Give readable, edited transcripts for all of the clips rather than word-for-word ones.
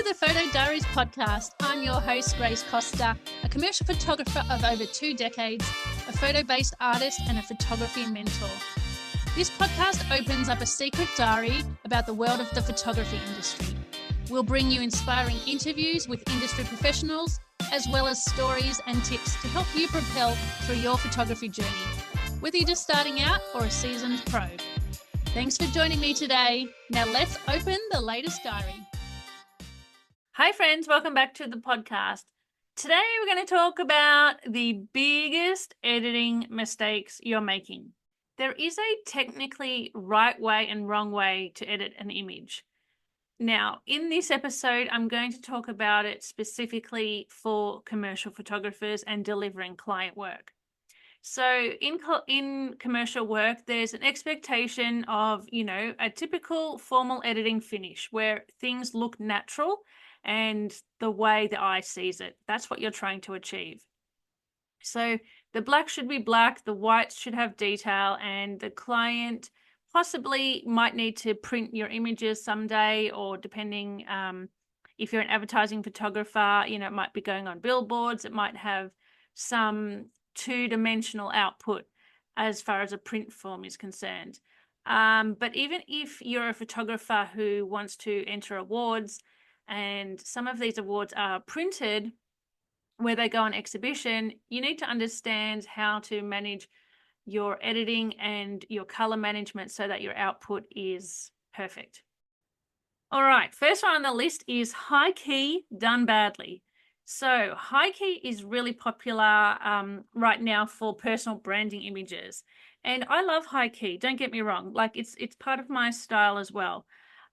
to the Photo Diaries podcast. I'm your host, Grace Costa, a commercial photographer of over 2 decades, a photo-based artist, and a photography mentor. This podcast opens up a secret diary about the world of the photography industry. We'll bring you inspiring interviews with industry professionals, as well as stories and tips to help you propel through your photography journey, whether you're just starting out or a seasoned pro. Thanks for joining me today. Now let's open the latest diary. Hi friends, welcome back to the podcast. Today we're going to talk about the biggest editing mistakes you're making. There is a technically right way and wrong way to edit an image. Now, in this episode, I'm going to talk about it specifically for commercial photographers and delivering client work. So in commercial work, there's an expectation of, a typical formal editing finish where things look natural and the way the eye sees it. That's what you're trying to achieve. So the black should be black, the whites should have detail, and the client possibly might need to print your images someday, or depending if you're an advertising photographer, it might be going on billboards. It might have some two-dimensional output as far as a print form is concerned. But even if you're a photographer who wants to enter awards, and some of these awards are printed where they go on exhibition, you need to understand how to manage your editing and your color management so that your output is perfect. All right, first one on the list is high key done badly. So high key is really popular right now for personal branding images. And I love high key, don't get me wrong. Like it's part of my style as well.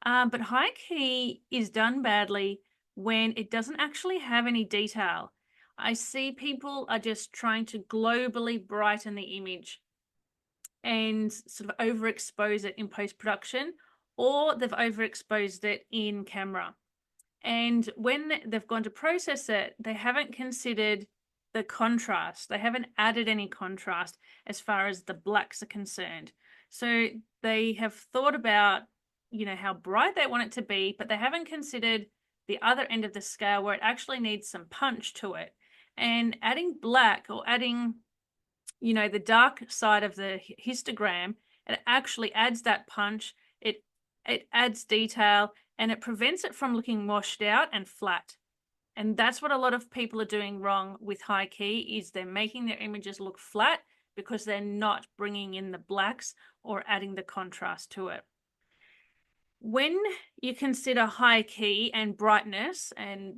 But high key is done badly when it doesn't actually have any detail. I see people are just trying to globally brighten the image and sort of overexpose it in post-production, or they've overexposed it in camera. And when they've gone to process it, they haven't considered the contrast. They haven't added any contrast as far as the blacks are concerned. So they have thought about, how bright they want it to be, but they haven't considered the other end of the scale where it actually needs some punch to it. And adding black, or adding, the dark side of the histogram, it actually adds that punch. It adds detail, and it prevents it from looking washed out and flat. And that's what a lot of people are doing wrong with high key, is they're making their images look flat because they're not bringing in the blacks or adding the contrast to it. When you consider high key and brightness and,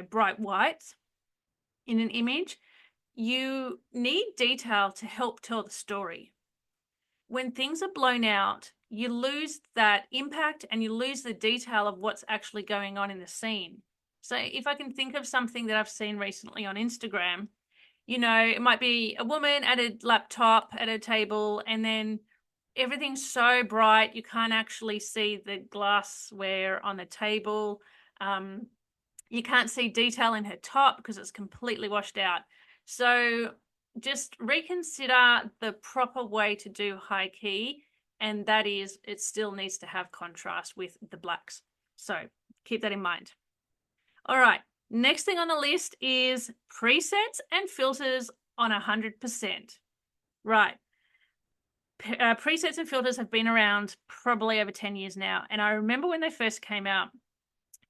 bright whites in an image, you need detail to help tell the story. When things are blown out, you lose that impact and you lose the detail of what's actually going on in the scene. So if I can think of something that I've seen recently on Instagram, it might be a woman at a laptop at a table, and then everything's so bright you can't actually see the glassware on the table. You can't see detail in her top because it's completely washed out. So just reconsider the proper way to do high key, and that is, it still needs to have contrast with the blacks. So keep that in mind. All right, next thing on the list is presets and filters on 100%. Right. Presets and filters have been around probably over 10 years now. And I remember when they first came out,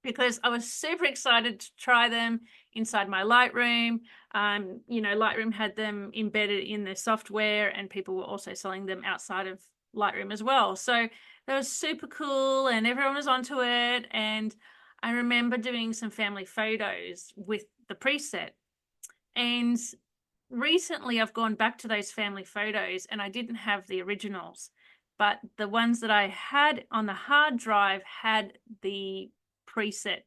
because I was super excited to try them inside my Lightroom. Lightroom had them embedded in their software, and people were also selling them outside of Lightroom as well. So that was super cool, and everyone was onto it. And I remember doing some family photos with the preset. And recently I've gone back to those family photos, and I didn't have the originals, but the ones that I had on the hard drive had the preset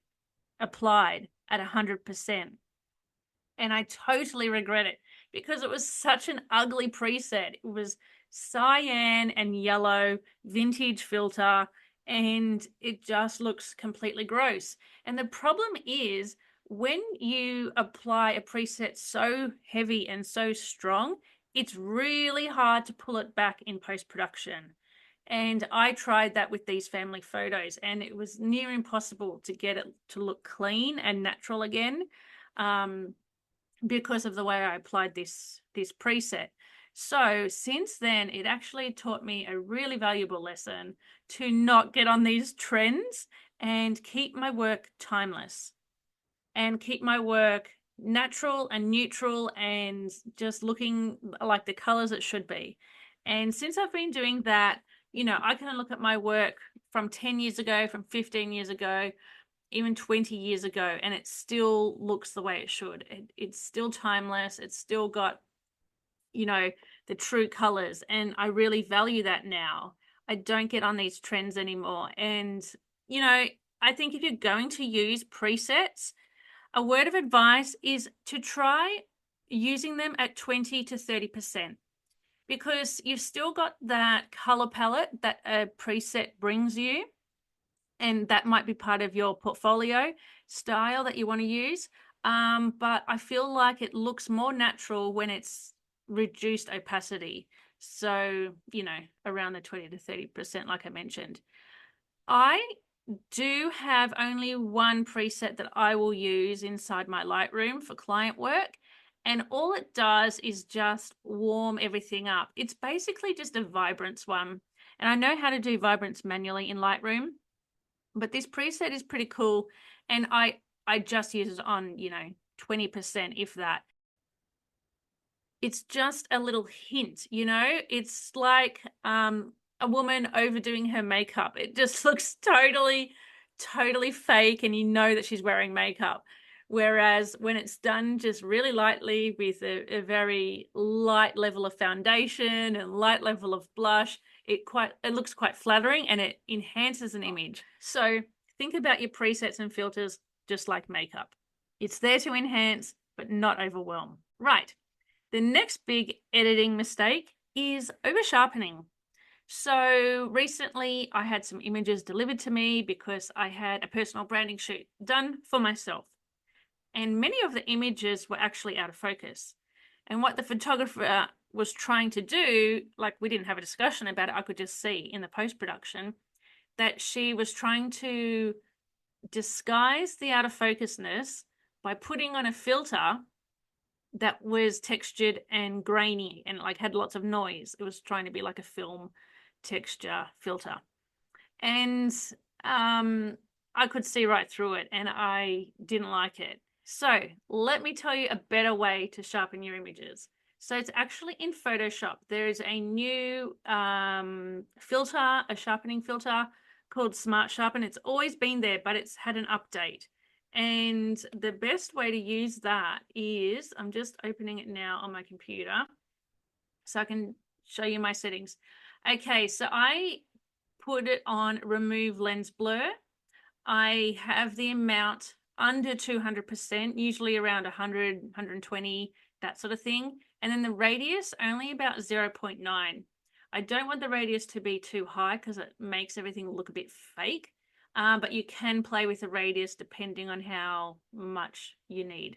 applied at 100%. And I totally regret it because it was such an ugly preset. It was cyan and yellow vintage filter, and it just looks completely gross. And the problem is, when you apply a preset so heavy and so strong, it's really hard to pull it back in post-production. And I tried that with these family photos, and it was near impossible to get it to look clean and natural again, because of the way I applied this preset. So since then, it actually taught me a really valuable lesson to not get on these trends and keep my work timeless and keep my work natural and neutral and just looking like the colors it should be. And since I've been doing that, I can look at my work from 10 years ago, from 15 years ago, even 20 years ago, and it still looks the way it should. It's still timeless. It's still got, the true colors. And I really value that now. I don't get on these trends anymore. And, I think if you're going to use presets, a word of advice is to try using them at 20 to 30%, because you've still got that color palette that a preset brings you, and that might be part of your portfolio style that you want to use. But I feel like it looks more natural when it's reduced opacity. So, around the 20 to 30%, like I mentioned. I do have only one preset that I will use inside my Lightroom for client work. And all it does is just warm everything up. It's basically just a vibrance one. And I know how to do vibrance manually in Lightroom, but this preset is pretty cool. And I just use it on, 20%, if that. It's just a little hint, it's like a woman overdoing her makeup. It just looks totally fake, and that she's wearing makeup. Whereas when it's done just really lightly with a very light level of foundation and light level of blush, it looks quite flattering, and it enhances an image. So think about your presets and filters just like makeup. It's there to enhance, but not overwhelm. Right. The next big editing mistake is over sharpening. So recently I had some images delivered to me because I had a personal branding shoot done for myself. And many of the images were actually out of focus. And what the photographer was trying to do, like, we didn't have a discussion about it, I could just see in the post-production that she was trying to disguise the out of focusness by putting on a filter that was textured and grainy and had lots of noise. It was trying to be like a film texture filter. And I could see right through it, and I didn't like it. So let me tell you a better way to sharpen your images. So it's actually in Photoshop. There's a new filter, a sharpening filter called Smart Sharpen. It's always been there, but it's had an update. And the best way to use that is, I'm just opening it now on my computer so I can show you my settings. Okay, so I put it on remove lens blur. I have the amount under 200%, usually around 100, 120, that sort of thing. And then the radius only about 0.9. I don't want the radius to be too high because it makes everything look a bit fake. But you can play with the radius depending on how much you need.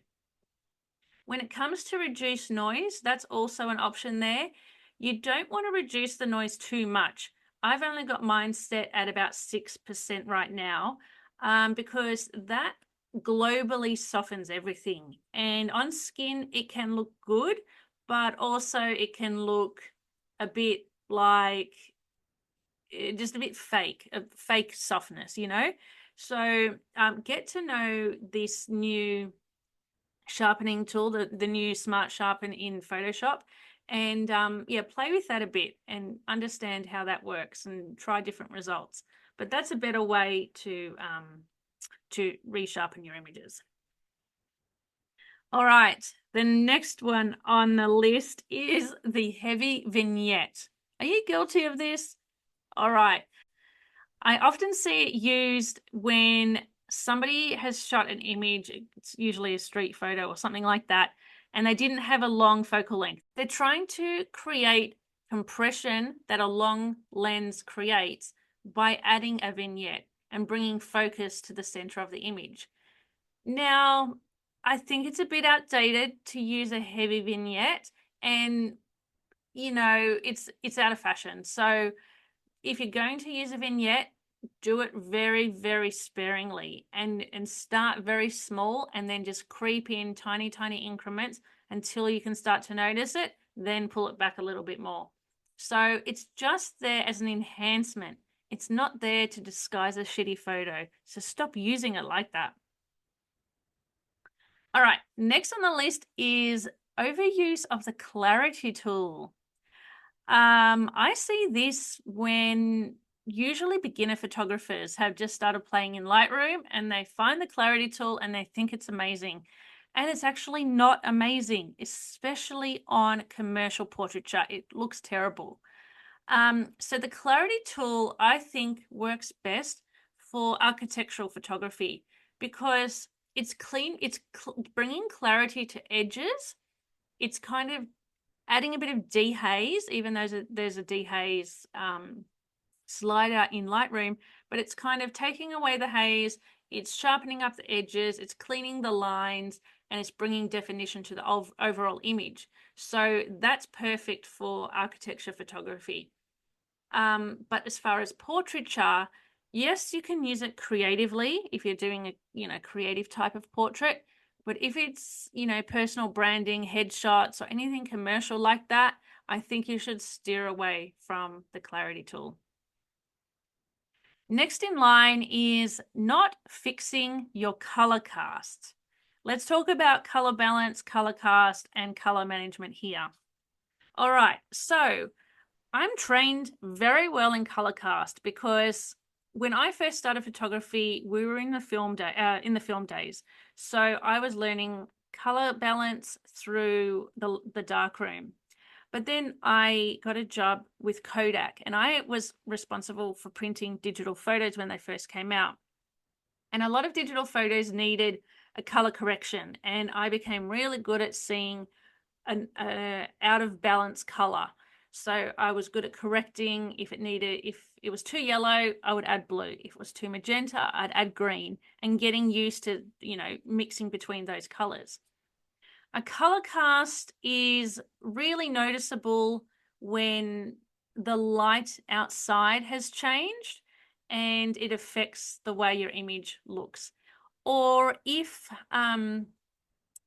When it comes to reduce noise, that's also an option there. You don't want to reduce the noise too much. I've only got mine set at about 6% right now, because that globally softens everything. And on skin, it can look good, but also it can look a bit like just a bit fake, a fake softness, So get to know this new sharpening tool, the new Smart Sharpen in Photoshop, and play with that a bit and understand how that works and try different results. But that's a better way to resharpen your images. All right, the next one on the list is the heavy vignette. Are you guilty of this? All right. I often see it used when somebody has shot an image, it's usually a street photo or something like that, and they didn't have a long focal length. They're trying to create compression that a long lens creates by adding a vignette and bringing focus to the center of the image. Now, I think it's a bit outdated to use a heavy vignette, and it's out of fashion. So if you're going to use a vignette, do it very, very sparingly and start very small and then just creep in tiny, tiny increments until you can start to notice it, then pull it back a little bit more. So it's just there as an enhancement. It's not there to disguise a shitty photo. So stop using it like that. All right, next on the list is overuse of the clarity tool. I see this when usually beginner photographers have just started playing in Lightroom and they find the clarity tool and they think it's amazing. And it's actually not amazing, especially on commercial portraiture. It looks terrible. So the clarity tool, I think, works best for architectural photography because it's clean, it's bringing clarity to edges. It's kind of adding a bit of dehaze, even though there's a dehaze slider in Lightroom, but it's kind of taking away the haze, it's sharpening up the edges, it's cleaning the lines, and it's bringing definition to the overall image. So that's perfect for architecture photography. But as far as portraiture, yes, you can use it creatively if you're doing a creative type of portrait. But if it's, personal branding, headshots, or anything commercial like that, I think you should steer away from the clarity tool. Next in line is not fixing your color cast. Let's talk about color balance, color cast, and color management here. All right, so I'm trained very well in color cast because when I first started photography, we were in the film days. So I was learning color balance through the darkroom. But then I got a job with Kodak and I was responsible for printing digital photos when they first came out. And a lot of digital photos needed a color correction. And I became really good at seeing an out of balance color. So I was good at correcting if it was too yellow, I would add blue. If it was too magenta, I'd add green, and getting used to, mixing between those colors. A color cast is really noticeable when the light outside has changed and it affects the way your image looks. Or if, an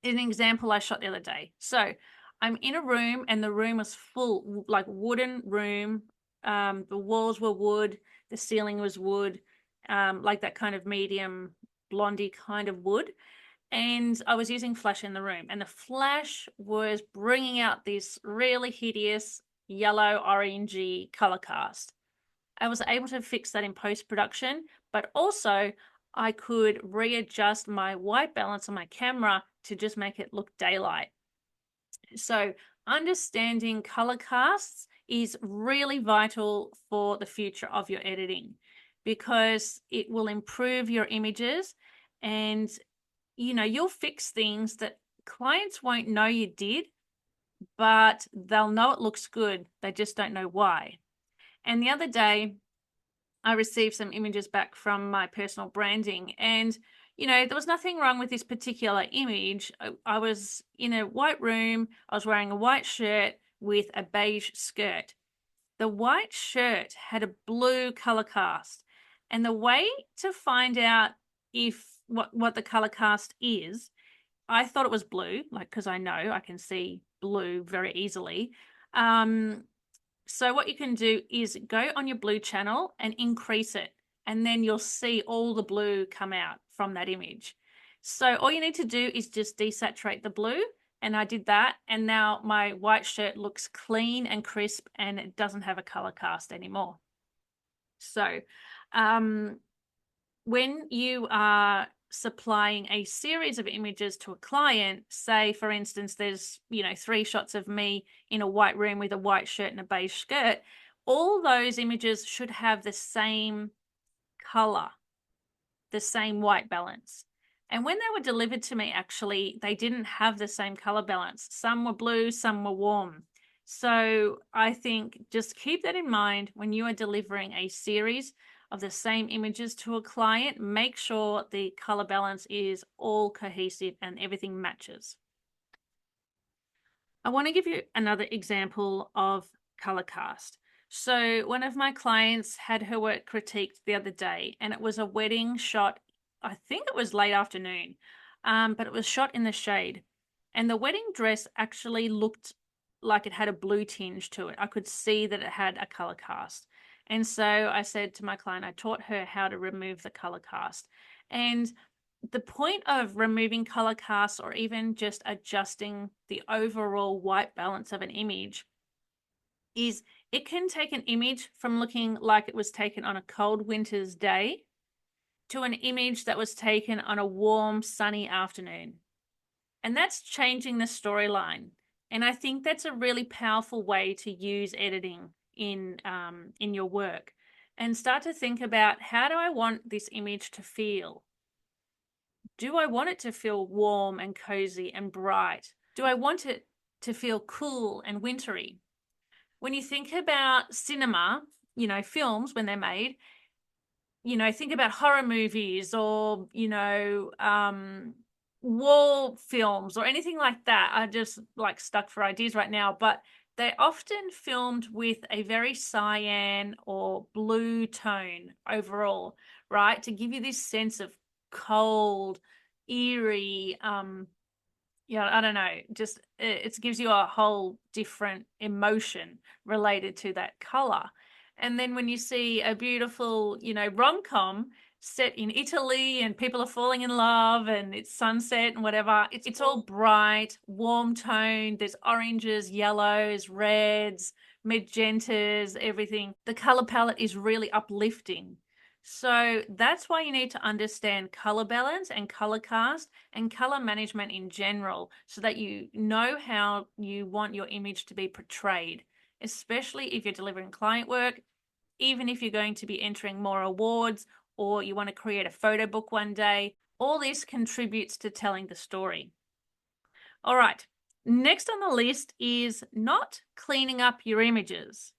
example I shot the other day. So I'm in a room and the room was full, like wooden room. The walls were wood, the ceiling was wood, like that kind of medium blondie kind of wood. And I was using flash in the room and the flash was bringing out this really hideous yellow orangey color cast. I was able to fix that in post-production, but also I could readjust my white balance on my camera to just make it look daylight. So understanding color casts is really vital for the future of your editing because it will improve your images and you'll fix things that clients won't know you did, but they'll know it looks good. They just don't know why. And the other day, I received some images back from my personal branding and, there was nothing wrong with this particular image. I was in a white room. I was wearing a white shirt with a beige skirt. The white shirt had a blue color cast. And the way to find out what the color cast is, I thought it was blue, because I know I can see blue very easily. So what you can do is go on your blue channel and increase it, and then you'll see all the blue come out from that image. So all you need to do is just desaturate the blue, and I did that, and now my white shirt looks clean and crisp and it doesn't have a color cast anymore. So when you are supplying a series of images to a client, say for instance there's 3 shots of me in a white room with a white shirt and a beige skirt, all those images should have the same color, the same white balance. And when they were delivered to me, actually they didn't have the same color balance. Some were blue, some were warm. So I think just keep that in mind when you are delivering a series of the same images to a client. Make sure the color balance is all cohesive and everything matches. I want to give you another example of color cast. So one of my clients had her work critiqued the other day, and it was a wedding shot. I think it was late afternoon, but it was shot in the shade. And the wedding dress actually looked like it had a blue tinge to it. I could see that it had a color cast. And so I said to my client, I taught her how to remove the color cast. And the point of removing color casts or even just adjusting the overall white balance of an image is it can take an image from looking like it was taken on a cold winter's day to an image that was taken on a warm, sunny afternoon. And that's changing the storyline. And I think that's a really powerful way to use editing in your work, and start to think about, how do I want this image to feel? Do I want it to feel warm and cozy and bright? Do I want it to feel cool and wintry? When you think about cinema, films when they're made, think about horror movies or, war films or anything like that. I just like stuck for ideas right now, but they're often filmed with a very cyan or blue tone overall, right? To give you this sense of cold, eerie, I don't know, just it gives you a whole different emotion related to that color. And then when you see a beautiful, rom-com set in Italy and people are falling in love and it's sunset and whatever, it's all bright, warm toned. There's oranges, yellows, reds, magentas, everything. The color palette is really uplifting. So that's why you need to understand color balance and color cast and color management in general, so that you know how you want your image to be portrayed, especially if you're delivering client work, even if you're going to be entering more awards or you want to create a photo book one day. All this contributes to telling the story. All right, next on the list is not cleaning up your images.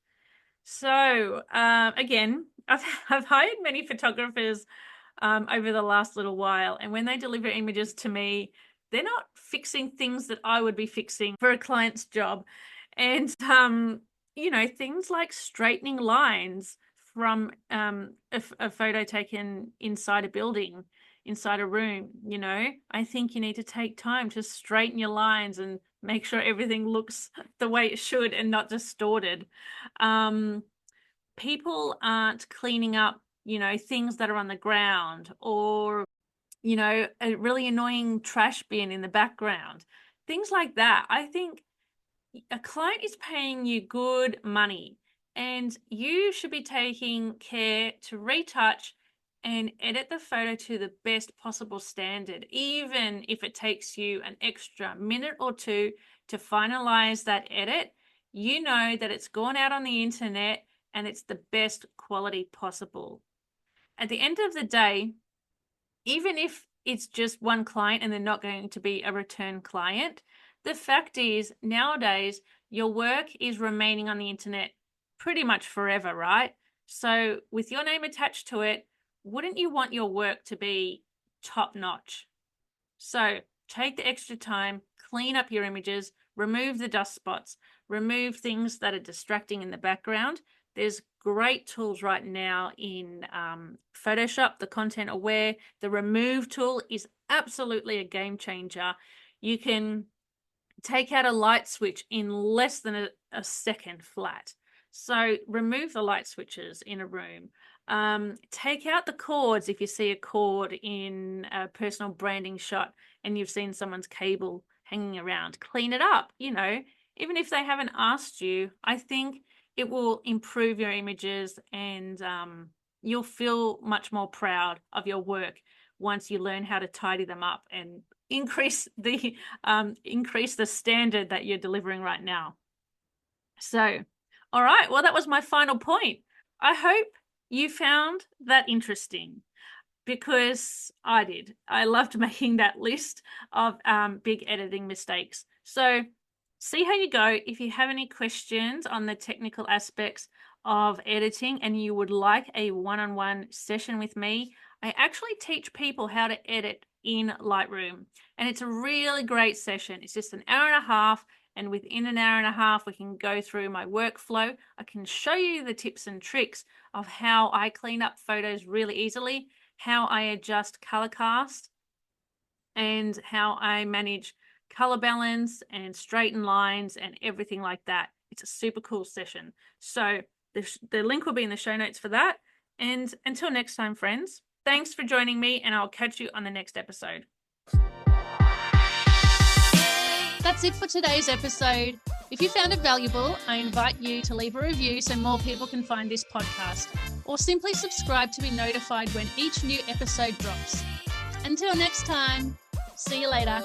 So again, I've hired many photographers over the last little while, and when they deliver images to me, they're not fixing things that I would be fixing for a client's job. And things like straightening lines from a photo taken inside a building, inside a room. I think you need to take time to straighten your lines and make sure everything looks the way it should and not distorted. People aren't cleaning up, things that are on the ground, or, a really annoying trash bin in the background, things like that. I think a client is paying you good money, and you should be taking care to retouch and edit the photo to the best possible standard, even if it takes you an extra minute or two to finalize that edit. You know that it's gone out on the internet and it's the best quality possible. At the end of the day, even if it's just one client and they're not going to be a return client, the fact is, nowadays, your work is remaining on the internet pretty much forever, right? So with your name attached to it, wouldn't you want your work to be top notch? So take the extra time, clean up your images, remove the dust spots, remove things that are distracting in the background. There's great tools right now in Photoshop, the content aware. The remove tool is absolutely a game changer. You can take out a light switch in less than a second flat. So remove the light switches in a room. Take out the cords if you see a cord in a personal branding shot and you've seen someone's cable hanging around. Clean it up, even if they haven't asked you. I think it will improve your images, and you'll feel much more proud of your work once you learn how to tidy them up and increase the standard that you're delivering right now. So, all right, well, that was my final point. I hope you found that interesting, because I did. I loved making that list of big editing mistakes. So see how you go. If you have any questions on the technical aspects of editing and you would like a one-on-one session with me, I actually teach people how to edit in Lightroom, and it's a really great session. It's just an hour and a half, and within an hour and a half, we can go through my workflow. I can show you the tips and tricks of how I clean up photos really easily, how I adjust color cast, and how I manage color balance and straighten lines and everything like that. It's a super cool session. So the link will be in the show notes for that. And until next time, friends, thanks for joining me, and I'll catch you on the next episode. That's it for today's episode. If you found it valuable, I invite you to leave a review so more people can find this podcast, or simply subscribe to be notified when each new episode drops. Until next time, see you later.